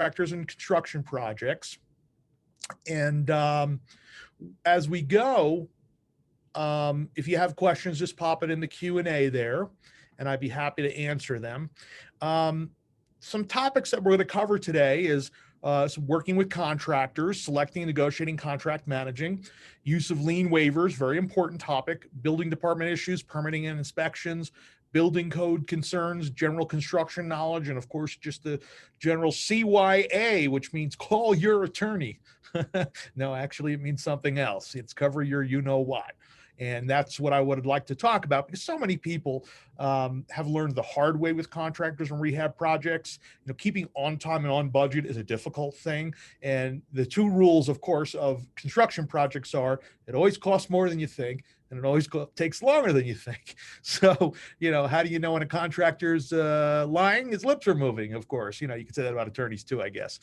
contractors and construction projects. And as we go, if you have questions, just pop it in the Q&A there, and I'd be happy to answer them. Some topics that we're going to cover today is working with contractors, selecting and negotiating contract managing, use of lien waivers, very important topic, building department issues, permitting and inspections, building code concerns, general construction knowledge, and of course, just the general CYA, which means call your attorney. No, actually, it means something else. It's cover your you-know-what. And that's what I would like to talk about, because so many people have learned the hard way with contractors and rehab projects. You know, keeping on time and on budget is a difficult thing. And the two rules, of course, of construction projects are it always costs more than you think, and it always takes longer than you think. So, you know, how do you know when a contractor's lying? His lips are moving, of course. You know, you could say that about attorneys too, I guess.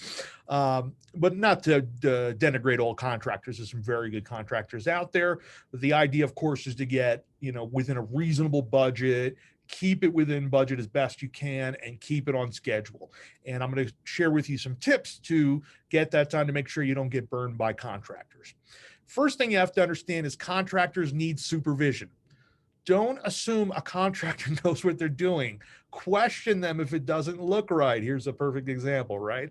But not to denigrate all contractors. There's some very good contractors out there. But the idea, of course, is to get, you know, within a reasonable budget, keep it within budget as best you can, and keep it on schedule. And I'm going to share with you some tips to get that done to make sure you don't get burned by contractors. First thing you have to understand is contractors need supervision. Don't assume a contractor knows what they're doing. Question them if it doesn't look right. Here's a perfect example, right?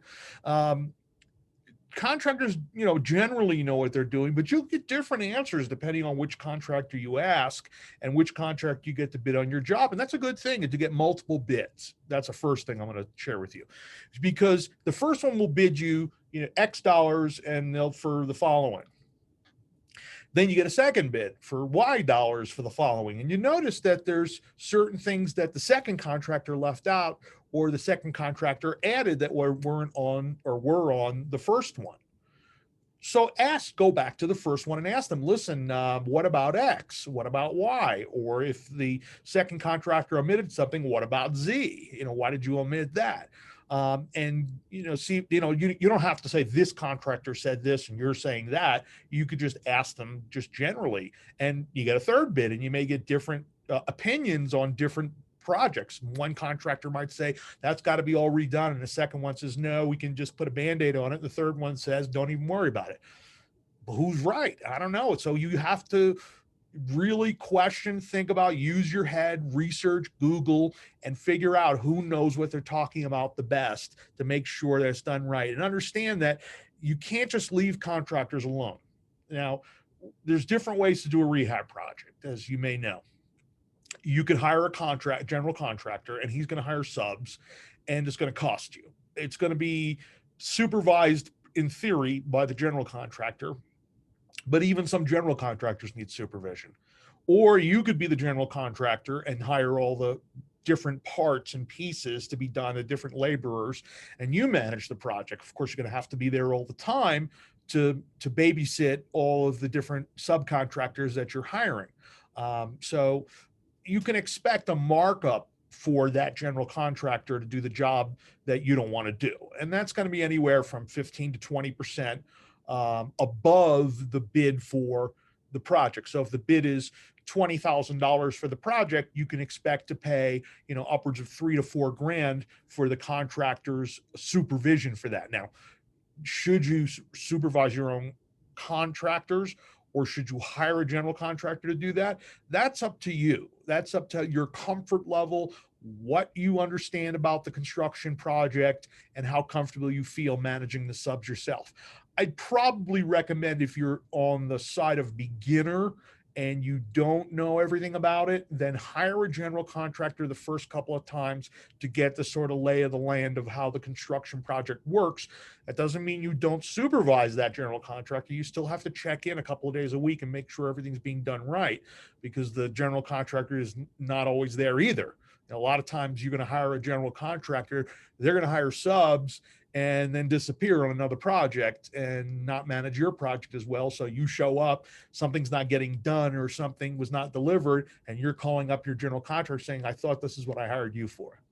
Contractors, you know, generally know what they're doing, but you'll get different answers depending on which contractor you ask and which contractor you get to bid on your job. And that's a good thing, to get multiple bids. That's the first thing I'm going to share with you, because the first one will bid you, you know, X dollars and they'll for the following. Then you get a second bid for Y dollars for the following. And you notice that there's certain things that the second contractor left out or the second contractor added that weren't on or were on the first one. So go back to the first one and ask them, listen, what about X? What about Y? Or if the second contractor omitted something, what about Z? You know, why did you omit that? And, you know, see, you know, you don't have to say this contractor said this and you're saying that. You could just ask them just generally, and you get a third bid, and you may get different opinions on different projects. One contractor might say that's got to be all redone, and the second one says no, we can just put a band-aid on it. The third one says don't even worry about it. But who's right? I don't know. So you have to really question, think about, use your head, research, Google, and figure out who knows what they're talking about the best to make sure that it's done right. And understand that you can't just leave contractors alone. Now, there's different ways to do a rehab project, as you may know. You could hire a general contractor, and he's going to hire subs, and it's going to cost you. It's going to be supervised in theory by the general contractor, but even some general contractors need supervision. Or you could be the general contractor and hire all the different parts and pieces to be done at different laborers, and you manage the project. Of course, you're going to have to be there all the time to babysit all of the different subcontractors that you're hiring. So you can expect a markup for that general contractor to do the job that you don't want to do. And that's going to be anywhere from 15 to 20% above the bid for the project. So if the bid is $20,000 for the project, you can expect to pay, you know, upwards of $3 to $4 grand for the contractor's supervision for that. Now, should you supervise your own contractors, or should you hire a general contractor to do that? That's up to you. That's up to your comfort level, what you understand about the construction project, and how comfortable you feel managing the subs yourself. I'd probably recommend, if you're on the side of beginner and you don't know everything about it, then hire a general contractor the first couple of times to get the sort of lay of the land of how the construction project works. That doesn't mean you don't supervise that general contractor. You still have to check in a couple of days a week and make sure everything's being done right, because the general contractor is not always there either. A lot of times you're going to hire a general contractor, they're going to hire subs and then disappear on another project and not manage your project as well. So you show up, something's not getting done or something was not delivered, and you're calling up your general contractor saying, I thought this is what I hired you for,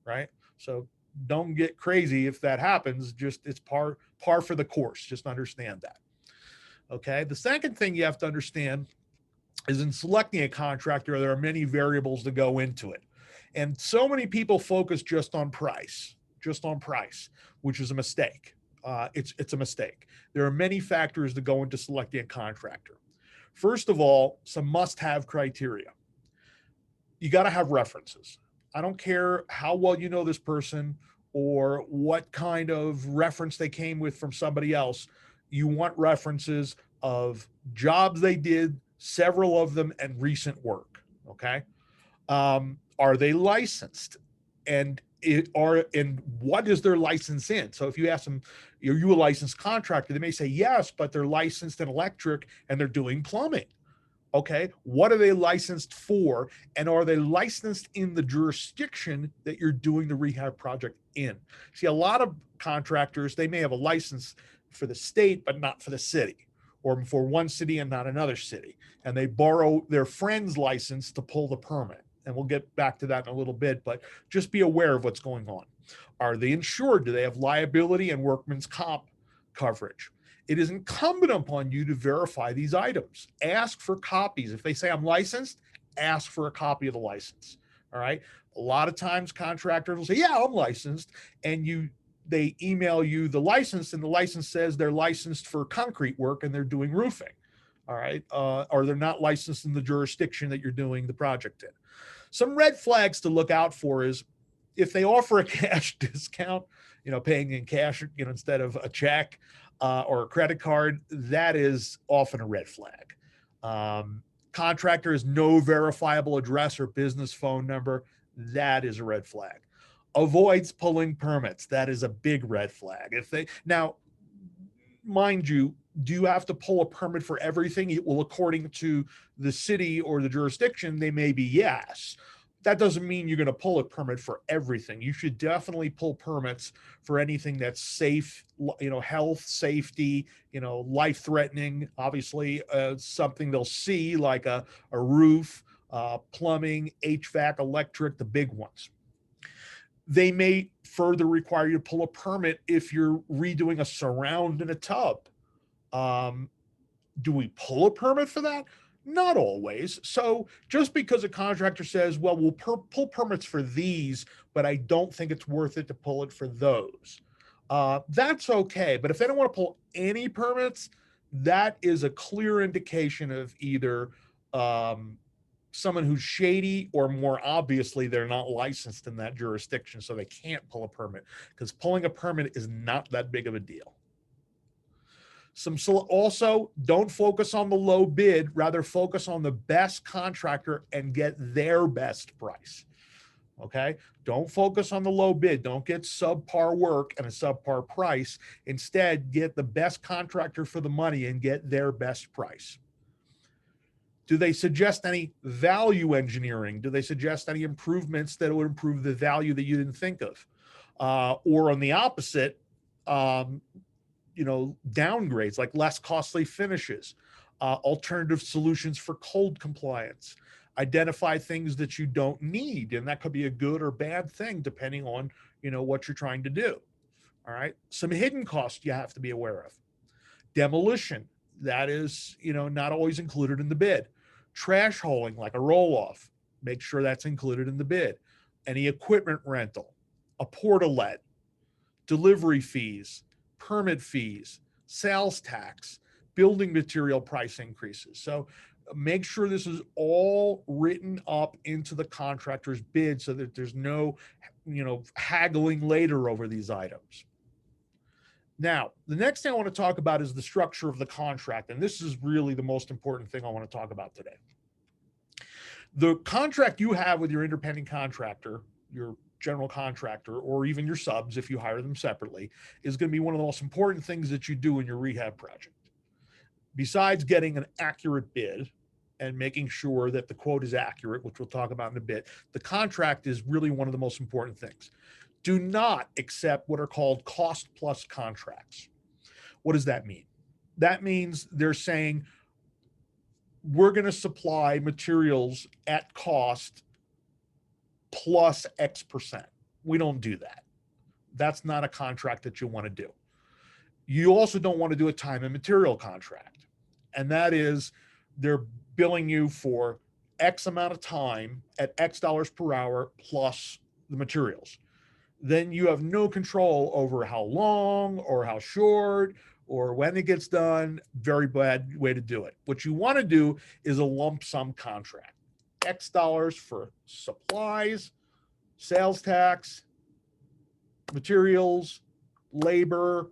right? So don't get crazy if that happens. Just, it's par for the course. Just understand that. Okay. The second thing you have to understand is, in selecting a contractor, there are many variables that go into it. And so many people focus just on price. just on price, which is a mistake. It's a mistake. There are many factors that go into selecting a contractor. First of all, some must-have criteria. You got to have references. I don't care how well you know this person or what kind of reference they came with from somebody else. You want references of jobs they did, several of them, and recent work. Okay. Are they licensed? And what is their license in? So if you ask them, are you a licensed contractor? They may say yes, but they're licensed in electric and they're doing plumbing. Okay, what are they licensed for? And are they licensed in the jurisdiction that you're doing the rehab project in? See, a lot of contractors, they may have a license for the state, but not for the city, or for one city and not another city. And they borrow their friend's license to pull the permit. And we'll get back to that in a little bit, but just be aware of what's going on. Are they insured? Do they have liability and workman's comp coverage? It is incumbent upon you to verify these items. Ask for copies. If they say I'm licensed, ask for a copy of the license. All right. A lot of times contractors will say, yeah, I'm licensed. And they email you the license, and the license says they're licensed for concrete work and they're doing roofing. All right. Or they're not licensed in the jurisdiction that you're doing the project in. Some red flags to look out for is if they offer a cash discount, paying in cash, instead of a check, or a credit card, that is often a red flag. Contractor has no verifiable address or business phone number. That is a red flag. Avoids pulling permits. That is a big red flag. Now, mind you, do you have to pull a permit for everything? Well, according to the city or the jurisdiction, they may be yes. That doesn't mean you're going to pull a permit for everything. You should definitely pull permits for anything that's safe, health, safety, life-threatening. Obviously, something they'll see like a roof, plumbing, HVAC, electric, the big ones. They may further require you to pull a permit if you're redoing a surround in a tub. Do we pull a permit for that? Not always. So just because a contractor says, well, we'll pull permits for these, but I don't think it's worth it to pull it for those, that's okay. But if they don't want to pull any permits, that is a clear indication of either someone who's shady, or more obviously, they're not licensed in that jurisdiction, so they can't pull a permit, because pulling a permit is not that big of a deal. Also, don't focus on the low bid, rather focus on the best contractor and get their best price. Okay. Don't focus on the low bid. Don't get subpar work and a subpar price. Instead, get the best contractor for the money and get their best price. Do they suggest any value engineering? Do they suggest any improvements that would improve the value that you didn't think of? Or on the opposite, downgrades, like less costly finishes, alternative solutions for cold compliance, identify things that you don't need. And that could be a good or bad thing, depending on, what you're trying to do. All right. Some hidden costs you have to be aware of. Demolition, that is, not always included in the bid. Trash hauling, like a roll-off, make sure that's included in the bid. Any equipment rental, a portalet, delivery fees, permit fees, sales tax, building material price increases. So make sure this is all written up into the contractor's bid so that there's no, haggling later over these items. Now, the next thing I want to talk about is the structure of the contract. And this is really the most important thing I want to talk about today. The contract you have with your independent contractor, your general contractor, or even your subs, if you hire them separately, is going to be one of the most important things that you do in your rehab project. Besides getting an accurate bid and making sure that the quote is accurate, which we'll talk about in a bit, the contract is really one of the most important things. Do not accept what are called cost plus contracts. What does that mean? That means they're saying, we're going to supply materials at cost plus X percent. We don't do that. That's not a contract that you want to do. You also don't want to do a time and material contract. And that is, they're billing you for X amount of time at X dollars per hour plus the materials. then you have no control over how long or how short or when it gets done. Very bad way to do it. What you want to do is a lump sum contract. X dollars for supplies, sales tax, materials, labor,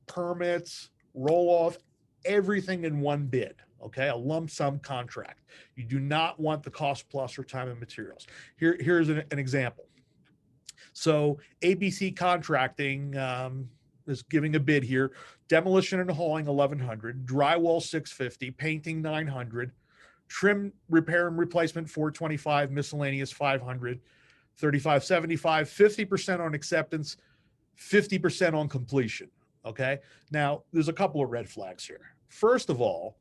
permits, roll off, everything in one bid. Okay, a lump sum contract. You do not want the cost plus or time and materials. Here's an example. So ABC Contracting is giving a bid here: demolition and hauling 1,100, drywall 650, painting 900, trim repair and replacement 425, miscellaneous 500, 3575, 50% on acceptance, 50% on completion. Okay. Now, there's a couple of red flags here. First of all,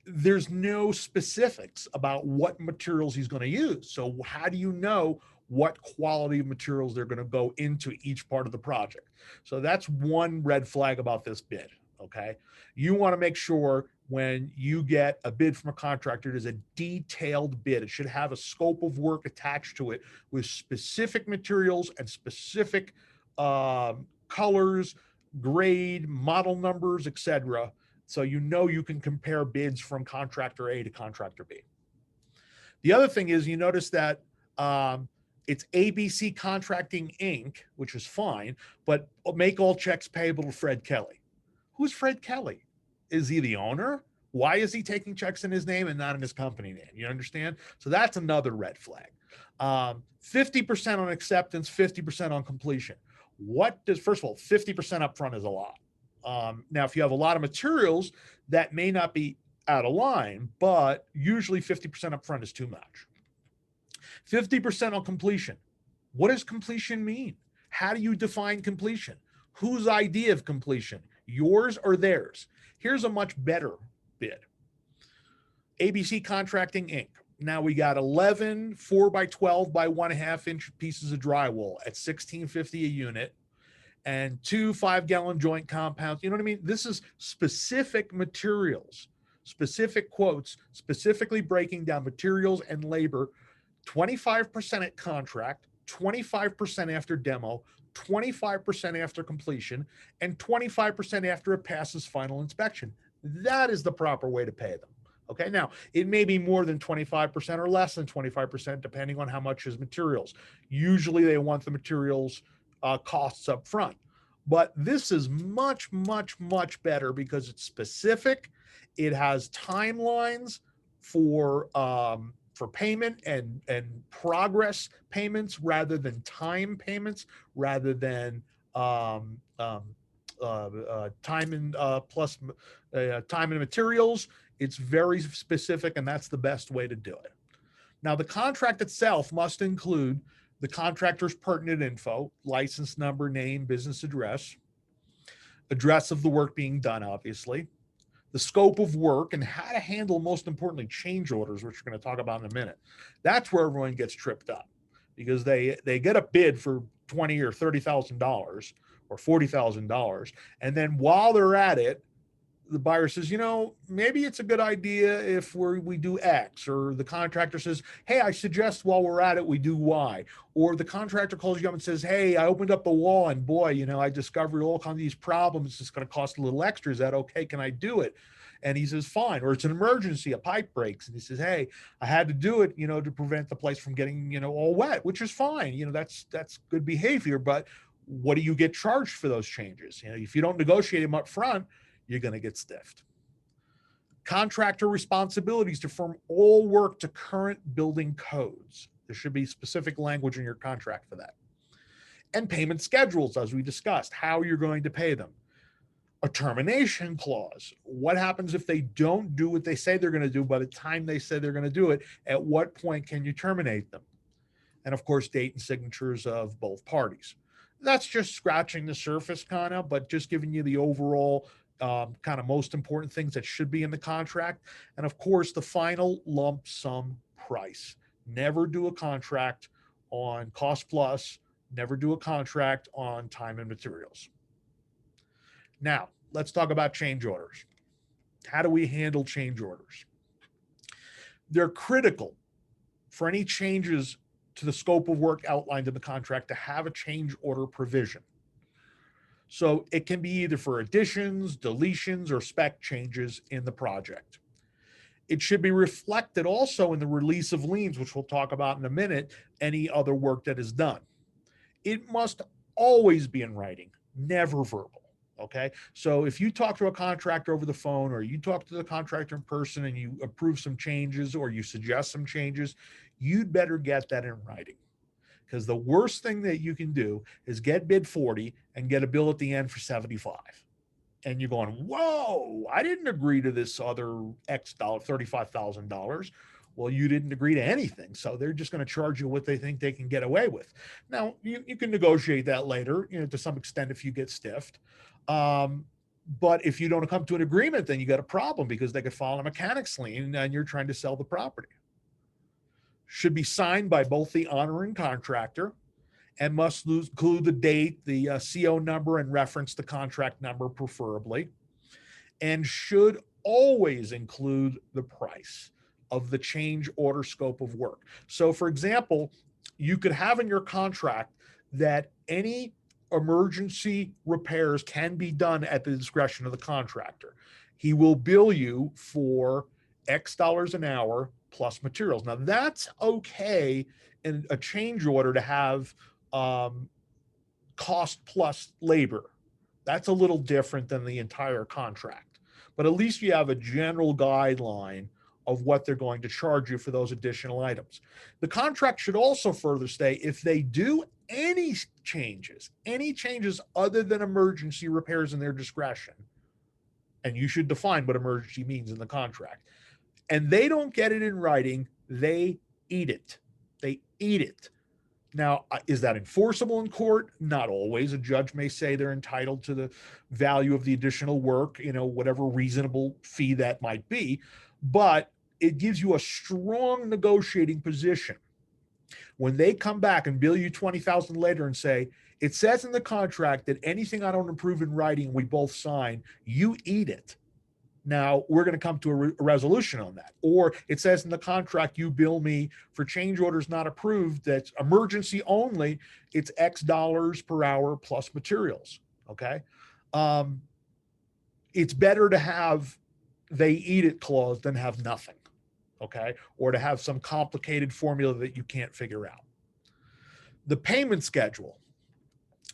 there's no specifics about what materials he's going to use. So how do you know what quality of materials they're going to go into each part of the project? So that's one red flag about this bid. Okay. You want to make sure when you get a bid from a contractor, it is a detailed bid. It should have a scope of work attached to it with specific materials and specific colors, grade, model numbers, etc. So you know you can compare bids from contractor A to contractor B. The other thing is, you notice that it's ABC Contracting Inc., which is fine, but make all checks payable to Fred Kelly. Who's Fred Kelly? Is he the owner? Why is he taking checks in his name and not in his company name? You understand? So that's another red flag. 50% on acceptance, 50% on completion. What does, first of all, 50% upfront is a lot. Now, if you have a lot of materials, that may not be out of line, but usually 50% upfront is too much. 50% on completion. What does completion mean? How do you define completion? Whose idea of completion? Yours or theirs? Here's a much better bid. ABC Contracting Inc. Now we got 11 4 by 12 by 1.5 inch pieces of drywall at $16.50 a unit, and 2 5-gallon joint compounds. You know what I mean? This is specific materials, specific quotes, specifically breaking down materials and labor, 25% at contract, 25% after demo, 25% after completion, and 25% after it passes final inspection. That is the proper way to pay them. Okay, now it may be more than 25% or less than 25%, depending on how much is materials. Usually they want the materials costs up front. But this is much, much, much better because it's specific. It has timelines for payment and progress payments rather than time payments, rather than time and plus time and materials. It's very specific, and that's the best way to do it. Now, the contract itself must include the contractor's pertinent info: license number, name, business address, address of the work being done, obviously, the scope of work, and how to handle, most importantly, change orders, which we're going to talk about in a minute. That's where everyone gets tripped up, because they get a bid for $20,000 or $30,000 or $40,000, and then while they're at it, the buyer says, you know, maybe it's a good idea if we do X, or the contractor says, hey, I suggest while we're at it, we do Y, or the contractor calls you up and says, hey, I opened up the wall and boy, you know, I discovered all kinds of these problems. It's going to cost a little extra. Is that okay? Can I do it? And he says, fine. Or it's an emergency, a pipe breaks. And he says, hey, I had to do it, you know, to prevent the place from getting, you know, all wet, which is fine. You know, that's good behavior. But what do you get charged for those changes? You know, if you don't negotiate them up front, you're going to get stiffed. Contractor responsibilities: to perform all work to current building codes. There should be specific language in your contract for that. And payment schedules, as we discussed, how you're going to pay them. A termination clause: what happens if they don't do what they say they're going to do by the time they say they're going to do it? At what point can you terminate them? And of course, date and signatures of both parties. That's just scratching the surface, kind of, but just giving you the overall kind of most important things that should be in the contract. And of course, the final lump sum price. Never do a contract on cost plus, never do a contract on time and materials. Now, let's talk about change orders. How do we handle change orders? They're critical for any changes to the scope of work outlined in the contract to have a change order provision. So it can be either for additions, deletions, or spec changes in the project. It should be reflected also in the release of liens, which we'll talk about in a minute, any other work that is done. It must always be in writing, never verbal. Okay. So if you talk to a contractor over the phone, or you talk to the contractor in person and you approve some changes or you suggest some changes, you'd better get that in writing. Because the worst thing that you can do is get bid 40 and get a bill at the end for 75. And you're going, whoa, I didn't agree to this other X dollar, $35,000. Well, you didn't agree to anything. So they're just going to charge you what they think they can get away with. Now, you can negotiate that later, to some extent if you get stiffed. But if you don't come to an agreement, then you got a problem, because they could file a mechanics lien and you're trying to sell the property. Should be signed by both the owner and contractor, and must include the date, the CO number, and reference the contract number preferably, and should always include the price of the change order scope of work. So for example, you could have in your contract that any emergency repairs can be done at the discretion of the contractor. He will bill you for X dollars an hour plus materials. Now that's okay in a change order to have cost plus labor. That's a little different than the entire contract, but at least you have a general guideline of what they're going to charge you for those additional items. The contract should also further state if they do any changes other than emergency repairs in their discretion, and you should define what emergency means in the contract, and they don't get it in writing, they eat it. They eat it. Now, is that enforceable in court? Not always. A judge may say they're entitled to the value of the additional work, whatever reasonable fee that might be, but it gives you a strong negotiating position. When they come back and bill you $20,000 later and say, it says in the contract that anything I don't approve in writing, we both sign, you eat it. Now we're going to come to a resolution on that. Or it says in the contract, you bill me for change orders not approved, that's emergency only, it's X dollars per hour plus materials. Okay. It's better to have they eat it clause than have nothing. Okay. Or to have some complicated formula that you can't figure out. The payment schedule.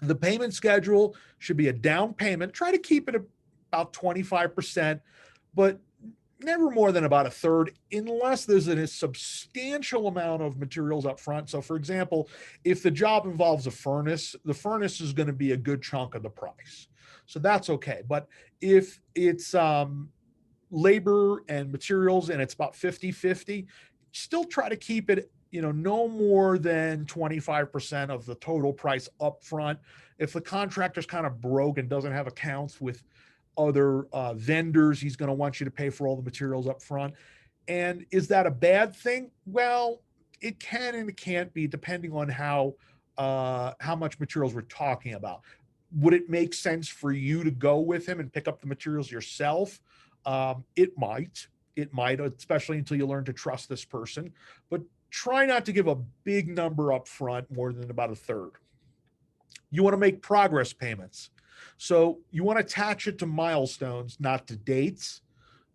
The payment schedule should be a down payment. Try to keep it about 25%, but never more than about a third, unless there's a substantial amount of materials up front. So for example, if the job involves a furnace, the furnace is going to be a good chunk of the price. So that's okay. But if it's labor and materials and it's about 50-50, still try to keep it, no more than 25% of the total price up front. If the contractor's kind of broke and doesn't have accounts with other vendors, he's going to want you to pay for all the materials up front. And is that a bad thing? Well, it can and it can't be, depending on how much materials we're talking about. Would it make sense for you to go with him and pick up the materials yourself? It might, especially until you learn to trust this person, but try not to give a big number up front, more than about a third. You want to make progress payments. So you want to attach it to milestones, not to dates,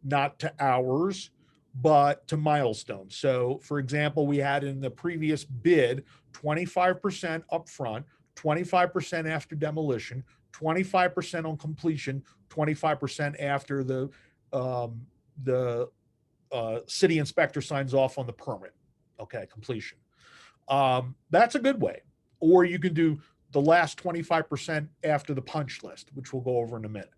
not to hours, but to milestones. So for example, we had in the previous bid, 25% upfront, 25% after demolition, 25% on completion, 25% after the city inspector signs off on the permit. Okay, completion. That's a good way. Or you can do the last 25% after the punch list, which we'll go over in a minute.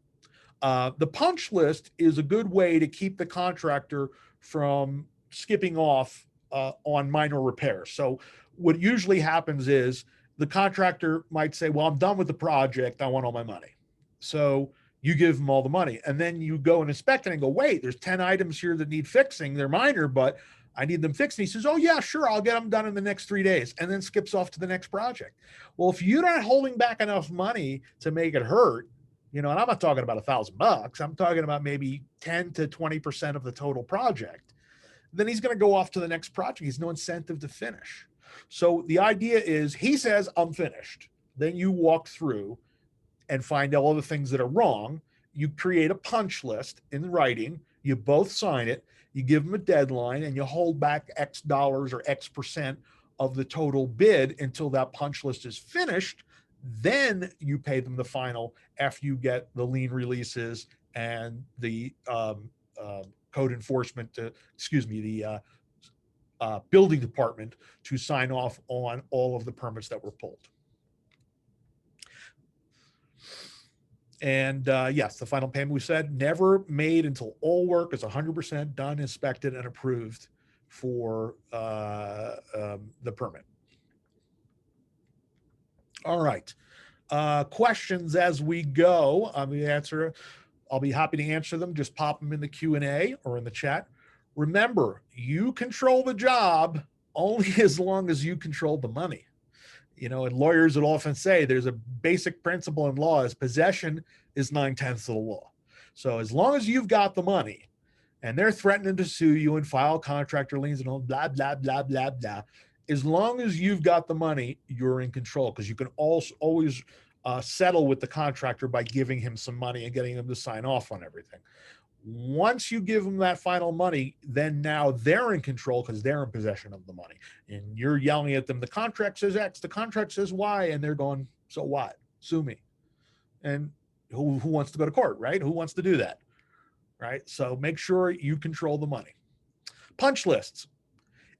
The punch list is a good way to keep the contractor from skipping off on minor repairs. So what usually happens is the contractor might say, well, I'm done with the project, I want all my money. So you give them all the money, and then you go and inspect it and go, wait, there's 10 items here that need fixing. They're minor, but I need them fixed. And he says, oh yeah, sure, I'll get them done in the next 3 days, and then skips off to the next project. Well, if you're not holding back enough money to make it hurt, and I'm not talking about $1,000, I'm talking about maybe 10 to 20% of the total project, then he's going to go off to the next project. He's no incentive to finish. So the idea is he says, I'm finished. Then you walk through and find all the things that are wrong. You create a punch list in writing. You both sign it. You give them a deadline and you hold back X dollars or X percent of the total bid until that punch list is finished. Then you pay them the final after you get the lien releases and the code enforcement, the building department to sign off on all of the permits that were pulled. And yes, the final payment, we said, never made until all work is 100% done, inspected, and approved for the permit. All right. Questions as we go. I'll be happy to answer them. Just pop them in the Q&A or in the chat. Remember, you control the job only as long as you control the money. You know, and lawyers would often say there's a basic principle in law is possession is 9/10 of the law. So as long as you've got the money and they're threatening to sue you and file contractor liens and all blah, blah, blah, blah, blah, as long as you've got the money, you're in control, because you can also always settle with the contractor by giving him some money and getting him to sign off on everything. Once you give them that final money, then now they're in control because they're in possession of the money. And you're yelling at them, the contract says X, the contract says Y, and they're going, so what? Sue me. And who wants to go to court, right? Who wants to do that, right? So make sure you control the money. Punch lists.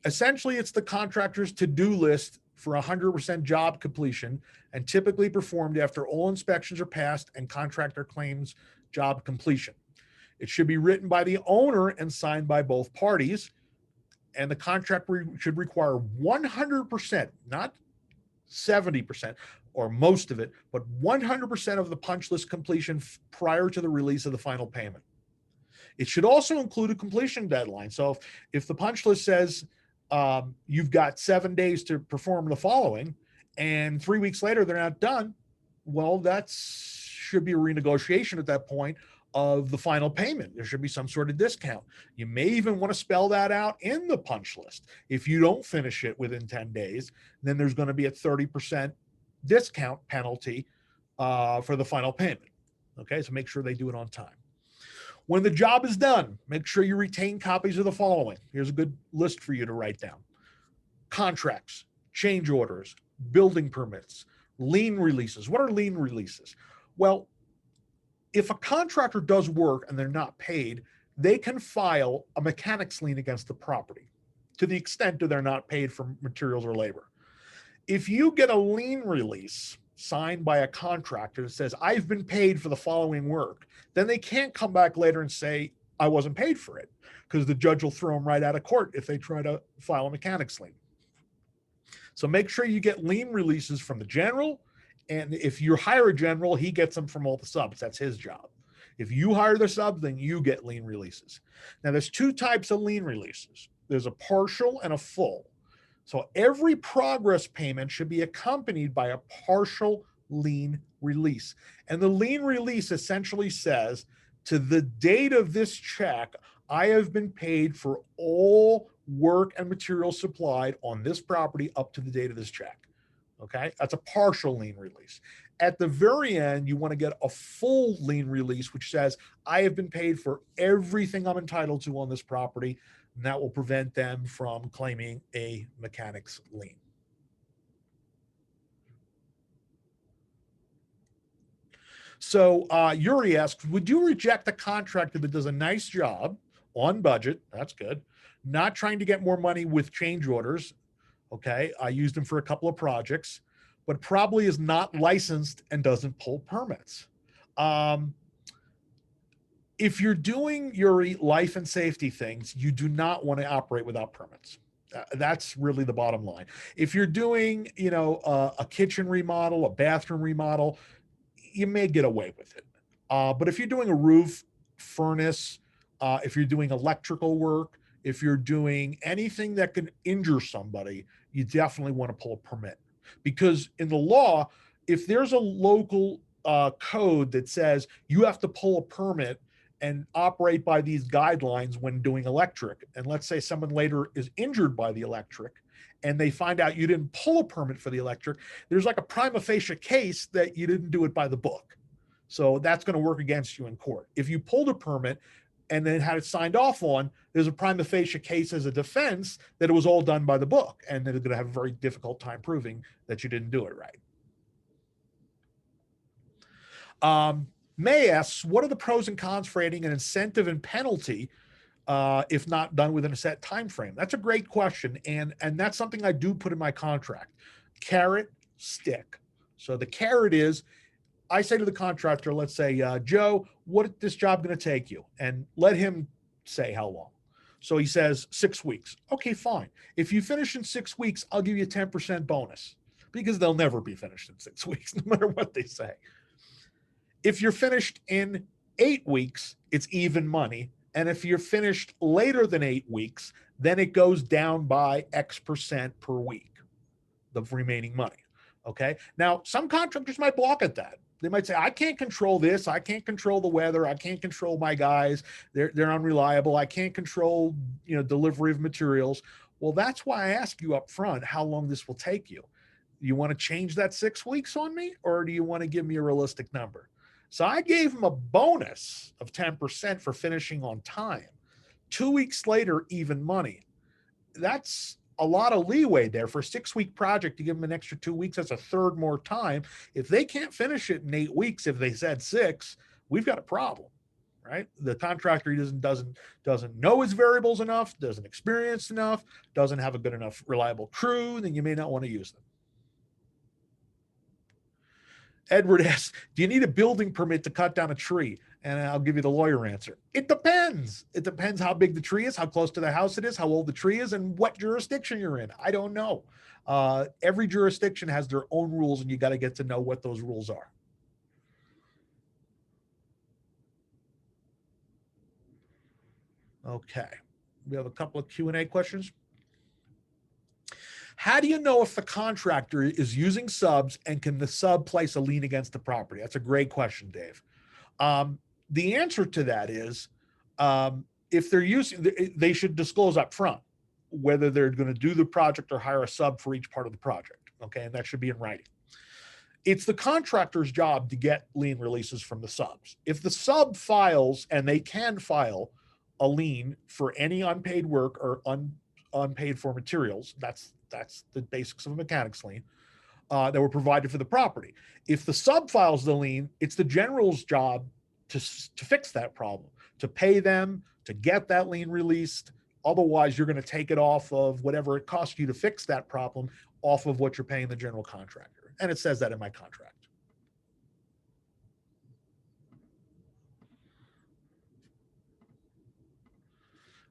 Essentially, it's the contractor's to-do list for 100% job completion and typically performed after all inspections are passed and contractor claims job completion. It should be written by the owner and signed by both parties. And the contract should require 100%, not 70% or most of it, but 100% of the punch list completion prior to the release of the final payment. It should also include a completion deadline. So if the punch list says you've got 7 days to perform the following and 3 weeks later they're not done, well, that should be a renegotiation at that point of the final payment. There should be some sort of discount. You may even want to spell that out in the punch list. If you don't finish it within 10 days, then there's going to be a 30% discount penalty for the final payment. Okay, so make sure they do it on time. When the job is done, make sure you retain copies of the following. Here's a good list for you to write down. Contracts, change orders, building permits, lien releases. What are lien releases? Well, if a contractor does work and they're not paid, they can file a mechanics lien against the property to the extent that they're not paid for materials or labor. If you get a lien release signed by a contractor that says, I've been paid for the following work, then they can't come back later and say, I wasn't paid for it, because the judge will throw them right out of court if they try to file a mechanics lien. So make sure you get lien releases from the general. And if you hire a general, he gets them from all the subs. That's his job. If you hire the subs, then you get lien releases. Now, there's two types of lien releases. There's a partial and a full. So every progress payment should be accompanied by a partial lien release. And the lien release essentially says, to the date of this check, I have been paid for all work and materials supplied on this property up to the date of this check. Okay, that's a partial lien release. At the very end, you want to get a full lien release, which says, I have been paid for everything I'm entitled to on this property, and that will prevent them from claiming a mechanics lien. So Yuri asks, would you reject a contractor that does a nice job on budget? That's good. Not trying to get more money with change orders. Okay, I used him for a couple of projects, but probably is not licensed and doesn't pull permits. If you're doing your life and safety things, you do not want to operate without permits. That's really the bottom line. If you're doing, a kitchen remodel, a bathroom remodel, you may get away with it. But if you're doing a roof, furnace, if you're doing electrical work, if you're doing anything that can injure somebody, you definitely want to pull a permit. Because in the law, if there's a local code that says you have to pull a permit and operate by these guidelines when doing electric, and let's say someone later is injured by the electric, and they find out you didn't pull a permit for the electric, there's like a prima facie case that you didn't do it by the book. So that's going to work against you in court. If you pulled a permit and then had it signed off on, there's a prima facie case as a defense that it was all done by the book, and they're going to have a very difficult time proving that you didn't do it right. May asks, what are the pros and cons for adding an incentive and penalty if not done within a set time frame? That's a great question, and that's something I do put in my contract. Carrot, stick. So the carrot is, I say to the contractor, let's say, Joe, what is this job going to take you? And let him say how long. So he says 6 weeks. Okay, fine. If you finish in 6 weeks, I'll give you a 10% bonus, because they'll never be finished in 6 weeks, no matter what they say. If you're finished in 8 weeks, it's even money. And if you're finished later than 8 weeks, then it goes down by X% per week, the remaining money. Okay. Now, some contractors might balk at that. They might say, I can't control this. I can't control the weather. I can't control my guys. They're unreliable. I can't control, delivery of materials. Well, that's why I ask you up front how long this will take you. You want to change that 6 weeks on me, or do you want to give me a realistic number? So I gave him a bonus of 10% for finishing on time. 2 weeks later, even money. That's a lot of leeway there. For a 6-week project, to give them an extra 2 weeks, that's a third more time. If they can't finish it in 8 weeks, if they said 6, we've got a problem, right? The contractor doesn't know his variables enough, doesn't experience enough, doesn't have a good enough reliable crew, then you may not want to use them. Edward asks, do you need a building permit to cut down a tree? And I'll give you the lawyer answer. It depends. It depends how big the tree is, how close to the house it is, how old the tree is, and what jurisdiction you're in. I don't know. Every jurisdiction has their own rules, and you got to get to know what those rules are. Okay. We have a couple of Q&A questions. How do you know if the contractor is using subs, and can the sub place a lien against the property? That's a great question, Dave. The answer to that is, if they're using, they should disclose up front whether they're going to do the project or hire a sub for each part of the project. Okay. And that should be in writing. It's the contractor's job to get lien releases from the subs. If the sub files, and they can file a lien for any unpaid work or unpaid for materials, that's the basics of a mechanics lien, that were provided for the property. If the sub files the lien, it's the general's job to fix that problem, to pay them, to get that lien released. Otherwise, you're going to take it off of whatever it costs you to fix that problem, off of what you're paying the general contractor. And it says that in my contract.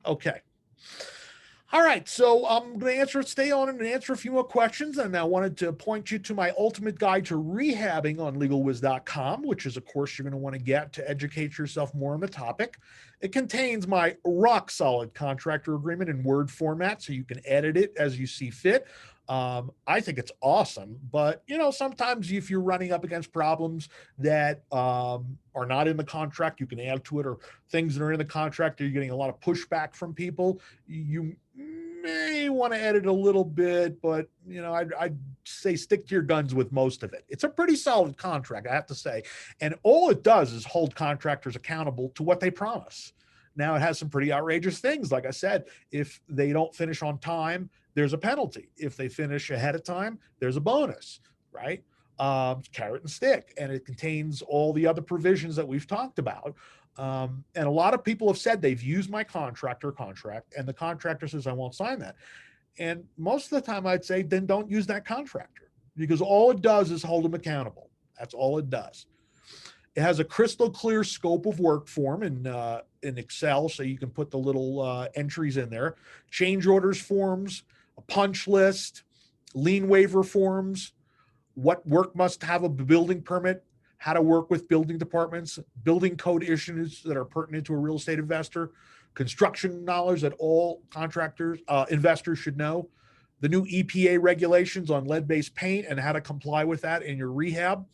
Okay. All right, so I'm going to stay on and answer a few more questions. And I wanted to point you to my ultimate guide to rehabbing on legalwiz.com, which is a course you're going to want to get to educate yourself more on the topic. It contains my rock solid contractor agreement in Word format, so you can edit it as you see fit. I think it's awesome, but sometimes if you're running up against problems that are not in the contract, you can add to it, or things that are in the contract, you're getting a lot of pushback from people. You may want to edit a little bit, but I'd say stick to your guns with most of it. It's a pretty solid contract, I have to say. And all it does is hold contractors accountable to what they promise. Now, it has some pretty outrageous things. Like I said, if they don't finish on time, there's a penalty. If they finish ahead of time, there's a bonus, right? Carrot and stick. And it contains all the other provisions that we've talked about. And a lot of people have said they've used my contractor contract, and the contractor says, I won't sign that. And most of the time I'd say, then don't use that contractor, because all it does is hold them accountable. That's all it does. It has a crystal clear scope of work form in Excel, so you can put the little entries in there. Change orders forms, a punch list, lien waiver forms, what work must have a building permit, how to work with building departments, building code issues that are pertinent to a real estate investor, construction knowledge that all contractors, investors should know, the new EPA regulations on lead-based paint and how to comply with that in your rehab.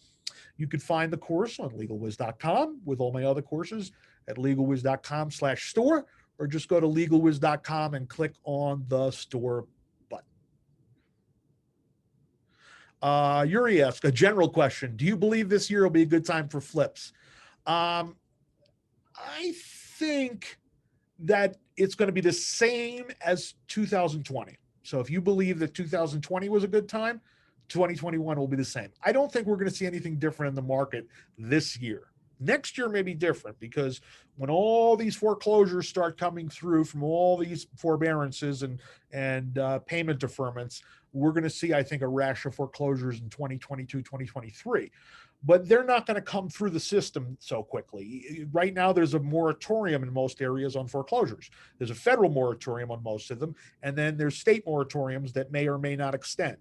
You could find the course on legalwiz.com with all my other courses at legalwiz.com/store, or just go to legalwiz.com and click on the store button. Yuri asks a general question. Do you believe this year will be a good time for flips? I think that it's going to be the same as 2020. So if you believe that 2020 was a good time, 2021 will be the same. I don't think we're going to see anything different in the market this year. Next year may be different because when all these foreclosures start coming through from all these forbearances and payment deferments, we're going to see, I think, a rash of foreclosures in 2022, 2023. But they're not going to come through the system so quickly. Right now, there's a moratorium in most areas on foreclosures. There's a federal moratorium on most of them, and then there's state moratoriums that may or may not extend.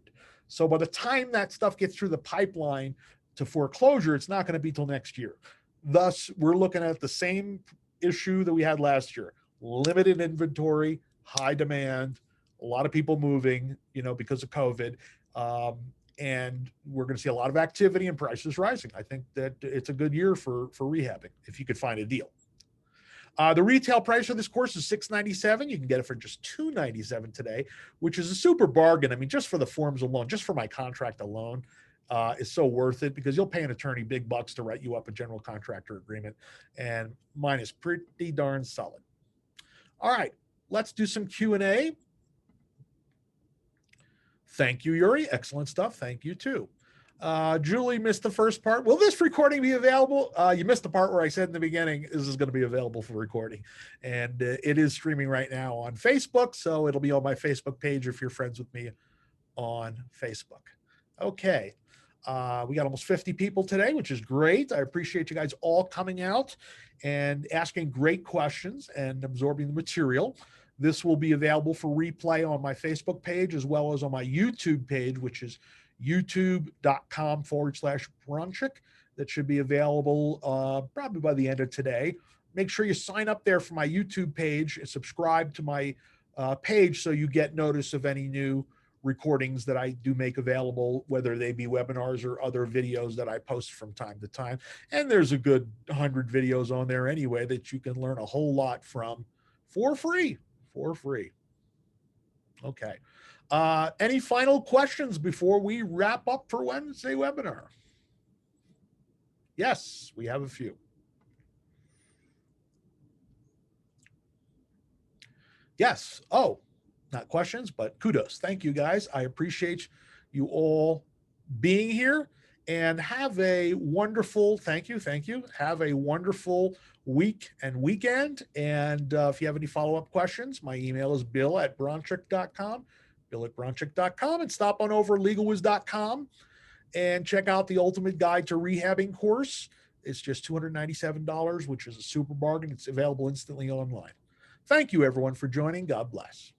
So by the time that stuff gets through the pipeline to foreclosure, it's not going to be till next year. Thus, we're looking at the same issue that we had last year: limited inventory, high demand, a lot of people moving, because of COVID. And we're going to see a lot of activity and prices rising. I think that it's a good year for rehabbing if you could find a deal. The retail price of this course is $697. You can get it for just $297 today, which is a super bargain. I mean, just for the forms alone, just for my contract alone, is so worth it because you'll pay an attorney big bucks to write you up a general contractor agreement. And mine is pretty darn solid. All right, let's do some Q&A. Thank you, Yuri. Excellent stuff. Thank you, too. Julie missed the first part. Will this recording be available? You missed the part where I said in the beginning, this is going to be available for recording. And it is streaming right now on Facebook. So it'll be on my Facebook page if you're friends with me on Facebook. Okay. We got almost 50 people today, which is great. I appreciate you guys all coming out and asking great questions and absorbing the material. This will be available for replay on my Facebook page as well as on my YouTube page, which is youtube.com/Bronchick. That should be available probably by the end of today. Make sure you sign up there for my YouTube page and subscribe to my page so you get notice of any new recordings that I do make available, whether they be webinars or other videos that I post from time to time. And there's a good 100 videos on there anyway that you can learn a whole lot from for free. Okay. Any final questions before we wrap up for Wednesday webinar? Yes, we have a few. Yes. Oh, not questions, but kudos. Thank you, guys. I appreciate you all being here and have a wonderful, thank you. Have a wonderful week and weekend. And if you have any follow-up questions, my email is bill@bronchick.com, bill@bronchick.com, and stop on over legalwiz.com and check out the Ultimate Guide to Rehabbing course. It's just $297, which is a super bargain. It's available instantly online. Thank you, everyone, for joining. God bless.